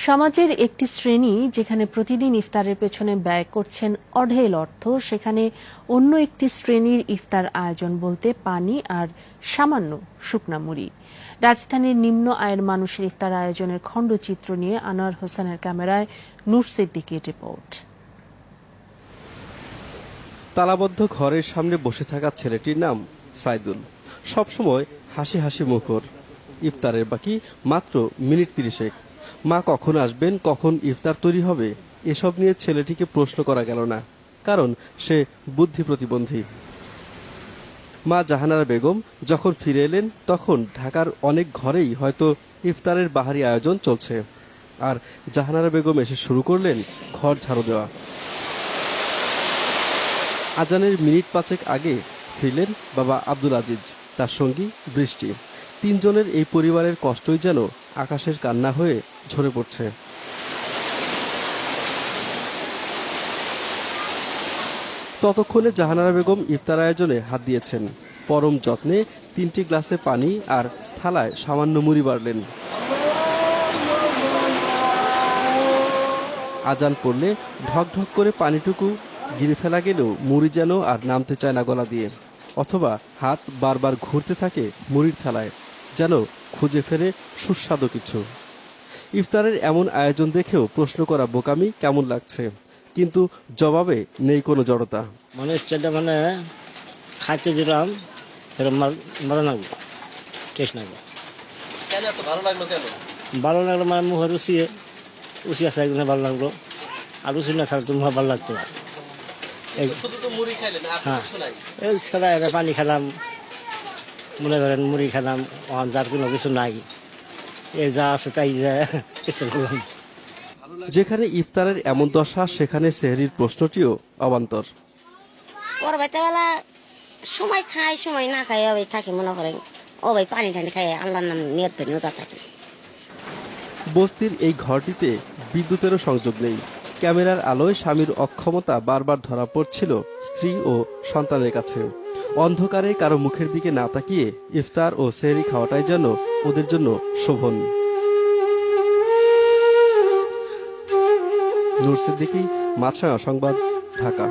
সমাজের একটি শ্রেণী যেখানে প্রতিদিন ইফতারের পেছনে ব্যয় করছেন অঢেল অর্থ, সেখানে অন্য একটি শ্রেণীর ইফতার আয়োজন বলতে পানি আর সামান্য শুকনা মুড়ি। রাজধানীর নিম্ন আয়ের মানুষের ইফতার আয়োজনের খণ্ডচিত্র নিয়ে আনোয়ার হোসেনের ক্যামেরায় নূর সিদ্দিকীর রিপোর্ট। তালাবদ্ধ ঘরের সামনে বসে থাকা ছেলেটির নাম সাইদুল। সবসময় হাসি হাসি মুখর। ইফতারের বাকি মাত্র মিনিট 30। মা কখন আসবেন, কখন ইফতার তৈরি হবে, এসব নিয়ে ছেলেটিকে প্রশ্ন করা গেল না, কারণ সে বুদ্ধি প্রতিবন্ধী। মা জাহানারা বেগম যখন ফিরে এলেন তখন ঢাকার অনেক ঘরেই হয়তো ইফতারের বাহারি আয়োজন চলছে, আর জাহানারা বেগম এসে শুরু করলেন ঘর ঝাড়ু দেওয়া। আজানের মিনিট 5 আগে ফিরলেন বাবা আব্দুল আজিজ, তার সঙ্গী বৃষ্টি। তিনজনের এই পরিবারের কষ্টই যেন আকাশের কান্না হয়ে ঝরে পড়ছে। ততক্ষণে জাহানারা বেগম ইফতার আয়োজনে হাত দিয়েছেন। পরম যত্নে 3টি গ্লাসে পানি আর থালায় সামান্য মুড়ি বাড়লেন। আজান পড়লে ঢক ঢক করে পানিটুকু গিরে ফেলা গেলেও মুড়ি যেন আর নামতে চায় না গলা দিয়ে, অথবা হাত বারবার ঘুরতে থাকে মুড়ির থালায়, যেন খুঁজে ফেরে সুস্বাদু কিছু। ইফতারের এমন আয়োজন দেখেও প্রশ্ন করা বোকামি কেমন লাগছে, কিন্তু জবাবে নেই কোনো জড়তা। মানে খাইতে দিলাম, ভালো লাগলো, টেস্ট লাগলো। কেন এত ভালো লাগলো? কেন ভালো লাগলো? মানে মুখের রুচি আছে, একদম ভালো লাগলো। আর রুচি না ছাড়া তো মুখ ভালো লাগতো। হ্যাঁ, সাদা পানি খেলাম, মনে করেন মুড়ি খেলাম, যার কোনো কিছু নাই, এই যা আছে তাই যেখানে ইফতারের এমন দশা, সেখানে সেহরির প্রশ্নটিও অবান্তর। বেলা সময় খাই, সময় না খাই, ওই থাকি মনে করেন ও ভাই পানি টানি খাই, আল্লাহর নাম নিয়ত করে রোজা থাকি। বস্তির এই ঘরটিতে বিদ্যুতেরও সংযোগ নেই। ক্যামেরার আলোয় স্বামীর অক্ষমতা বারবার ধরা পড়ছিল স্ত্রী ও সন্তানের কাছে। অন্ধকারে কারো মুখের দিকে না তাকিয়ে ইফতার ও সেহরি খাওয়াটাই যেন ওদের জন্য শোভন। নূর সিদ্দিকী, মাছরাঙা সংবাদ, ঢাকা।